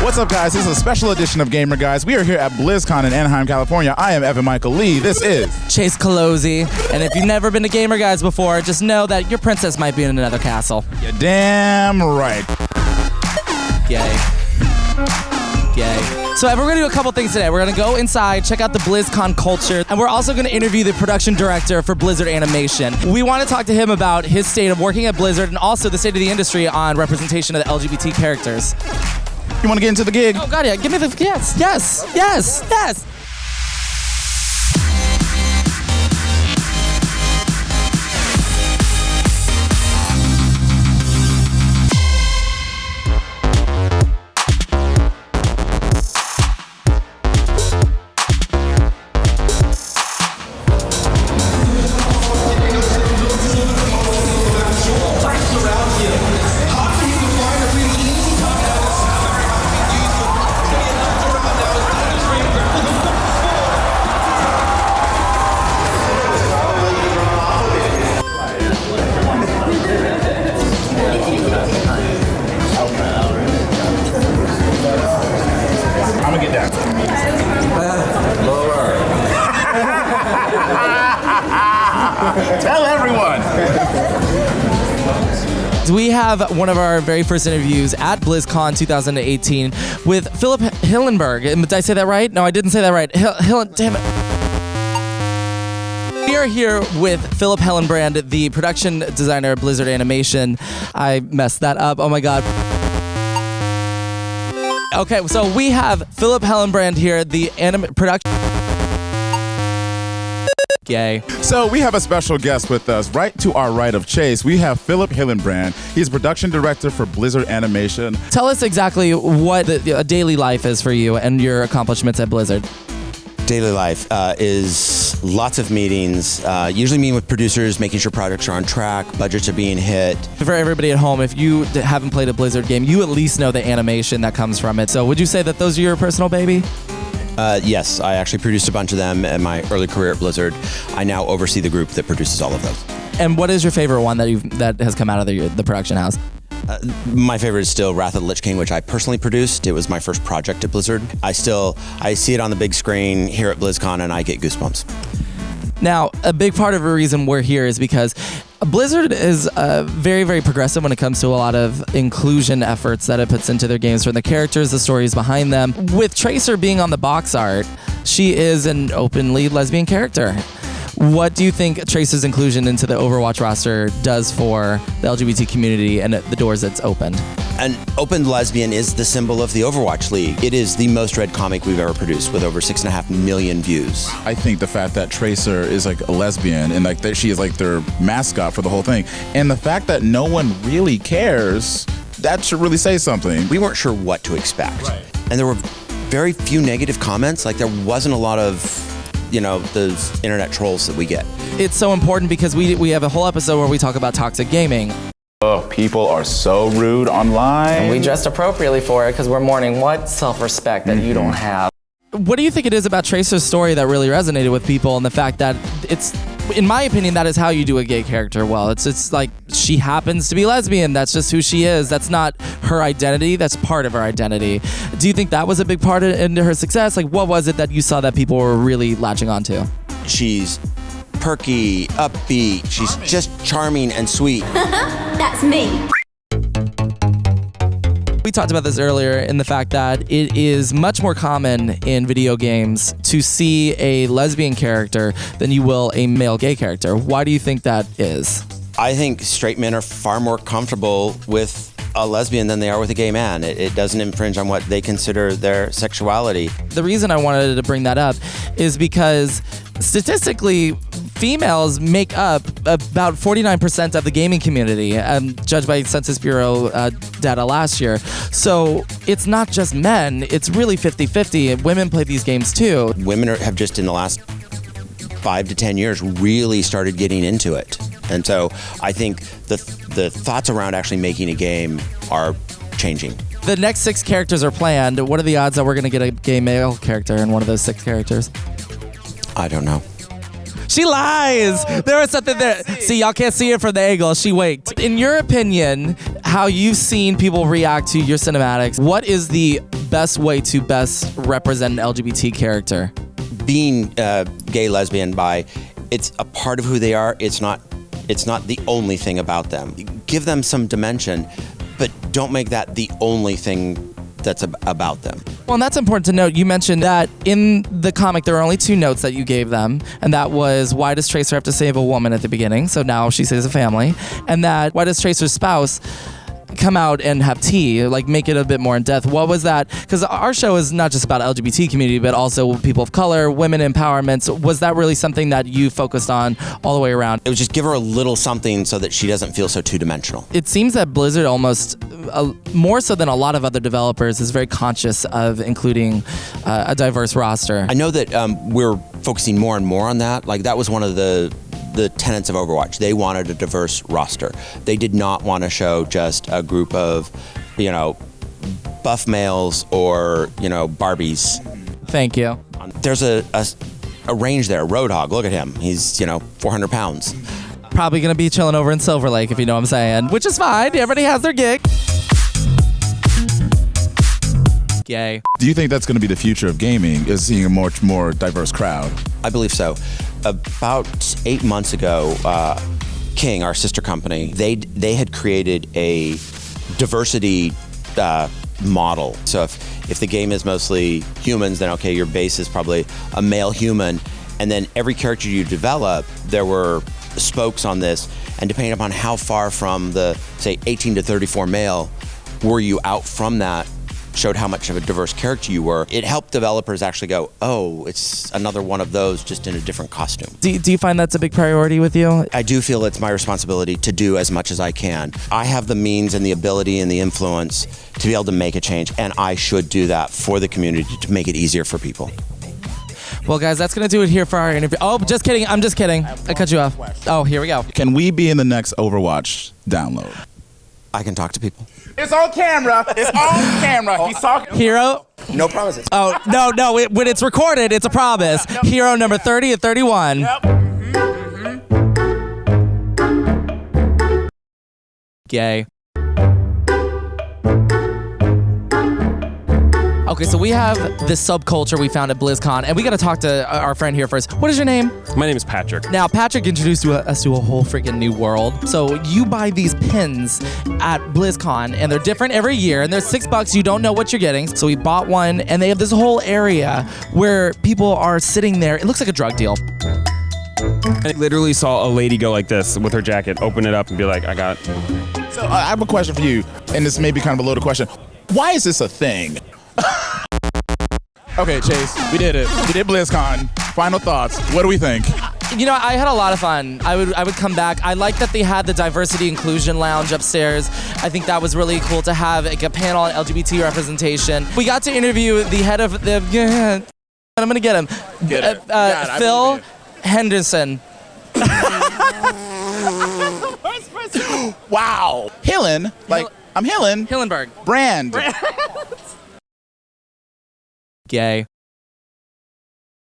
What's up, guys? This is a special edition of Gamer Guys. We are here at BlizzCon in Anaheim, California. I am Evan Michael Lee. This is Chase Colozzi. And if you've never been to Gamer Guys before, just know that your princess might be in another castle. You're damn right. Yay. Yay. So we're going to do a couple things today. We're going to go inside, check out the BlizzCon culture, and we're also going to interview the production director for Blizzard Animation. We want to talk to him about his state of working at Blizzard and also the state of the industry on representation of the LGBT characters. You want to get into the gig? Oh, God, yeah. Give me the... Yes, yes, yes, yes. Tell everyone. We have one of our very first interviews at BlizzCon 2018 with Philip Hillenberg. Did I say that right? No, I didn't say that right. Damn it. We are here with Philip Hillenbrand, the production designer of Blizzard Animation. I messed that up. Oh my God. Okay, so we have Philip Hillenbrand here, the production. Yay. So we have a special guest with us. Right to our right of Chase, we have Philip Hillenbrand. He's production director for Blizzard Animation. Tell us exactly what a daily life is for you and your accomplishments at Blizzard. Daily life is lots of meetings, usually meeting with producers, making sure projects are on track, budgets are being hit. For everybody at home, if you haven't played a Blizzard game, you at least know the animation that comes from it. So would you say that those are your personal baby? Yes, I actually produced a bunch of them in my early career at Blizzard. I now oversee the group that produces all of those. And what is your favorite one that has come out of the production house? My favorite is still Wrath of the Lich King, which I personally produced. It was my first project at Blizzard. I see it on the big screen here at BlizzCon and I get goosebumps. Now, a big part of the reason we're here is because Blizzard is very, very progressive when it comes to a lot of inclusion efforts that it puts into their games, from the characters, the stories behind them. With Tracer being on the box art, she is an openly lesbian character. What do you think Tracer's inclusion into the Overwatch roster does for the LGBT community and the doors it's opened? An open lesbian is the symbol of the Overwatch League. It is the most read comic we've ever produced with over 6.5 million views. I think the fact that Tracer is like a lesbian and like that she is like their mascot for the whole thing, and the fact that no one really cares, that should really say something. We weren't sure what to expect. Right. And there were very few negative comments. Like there wasn't a lot of those internet trolls that we get. It's so important because we have a whole episode where we talk about toxic gaming. Oh, people are so rude online. And we dressed appropriately for it because we're mourning what self-respect that you don't have. What do you think it is about Tracer's story that really resonated with people, and the fact that it's, in my opinion, that is how you do a gay character well. It's like she happens to be lesbian. That's just who she is. That's not her identity. That's part of her identity. Do you think that was a big part into her success? Like, what was it that you saw that people were really latching onto? She's perky, upbeat. She's just charming and sweet. That's me. We talked about this earlier in the fact that it is much more common in video games to see a lesbian character than you will a male gay character. Why do you think that is? I think straight men are far more comfortable with a lesbian than they are with a gay man. It doesn't infringe on what they consider their sexuality. The reason I wanted to bring that up is because statistically, females make up about 49% of the gaming community, judged by Census Bureau data last year. So it's not just men, it's really 50-50. Women play these games too. Women have just in the last 5 to 10 years really started getting into it. And so I think the thoughts around actually making a game are changing. The next 6 characters are planned. What are the odds that we're going to get a gay male character in one of those 6 characters? I don't know. She lies. There was something there. See, y'all can't see it from the angle. She winked. In your opinion, how you've seen people react to your cinematics, what is the best way to best represent an LGBT character? Being gay, lesbian, bi, it's a part of who they are. It's not the only thing about them. Give them some dimension, but don't make that the only thing that's about them. Well, and that's important to note. You mentioned that in the comic there are only 2 notes that you gave them, and that was why does Tracer have to save a woman at the beginning? So now she saves a family, and that why does Tracer's spouse come out and have tea, like make it a bit more in depth. What was that? Because our show is not just about LGBT community, but also people of color, women empowerment. So was that really something that you focused on all the way around? It was just give her a little something so that she doesn't feel so two-dimensional. It seems that Blizzard almost, more so than a lot of other developers, is very conscious of including a diverse roster. I know that we're focusing more and more on that. Like that was one of the tenets of Overwatch. They wanted a diverse roster. They did not want to show just a group of, buff males or, Barbies. Thank you. There's a range there. Roadhog, look at him. He's, 400 pounds. Probably going to be chilling over in Silver Lake, if you know what I'm saying, which is fine. Everybody has their gig. Yay. Do you think that's going to be the future of gaming, is seeing a much more diverse crowd? I believe so. About 8 months ago, King, our sister company, they had created a diversity model. So if the game is mostly humans, then okay, your base is probably a male human. And then every character you develop, there were spokes on this. And depending upon how far from the, say, 18 to 34 male were you out from that, showed how much of a diverse character you were. It helped developers actually go, oh, it's another one of those, just in a different costume. Do you find that's a big priority with you? I do feel it's my responsibility to do as much as I can. I have the means and the ability and the influence to be able to make a change, and I should do that for the community to make it easier for people. Well, guys, that's going to do it here for our interview. Oh, just kidding. I'm just kidding. I cut you off. Oh, here we go. Can we be in the next Overwatch download? I can talk to people. It's on camera. It's on camera. He's talking. Hero? No promises. Oh, no. When it's recorded, it's a promise. Hero number 30 and 31. Yep. Gay. Okay, so we have this subculture we found at BlizzCon, and we got to talk to our friend here first. What is your name? My name is Patrick. Now, Patrick introduced us to a whole freaking new world. So you buy these pins at BlizzCon, and they're different every year, and they're $6. You don't know what you're getting. So we bought one, and they have this whole area where people are sitting there. It looks like a drug deal. I literally saw a lady go like this with her jacket, open it up, and be like, I got... So I have a question for you, and this may be kind of a loaded question. Why is this a thing? Okay, Chase, we did it. We did BlizzCon. Final thoughts. What do we think? You know, I had a lot of fun. I would come back. I like that they had the diversity inclusion lounge upstairs. I think that was really cool to have like a panel on LGBT representation. We got to interview the head of the... I'm gonna get him. Get it. Phil Henderson. Wow. Hillen. Like, I'm Hillen. Hillenberg. Brand. Gay.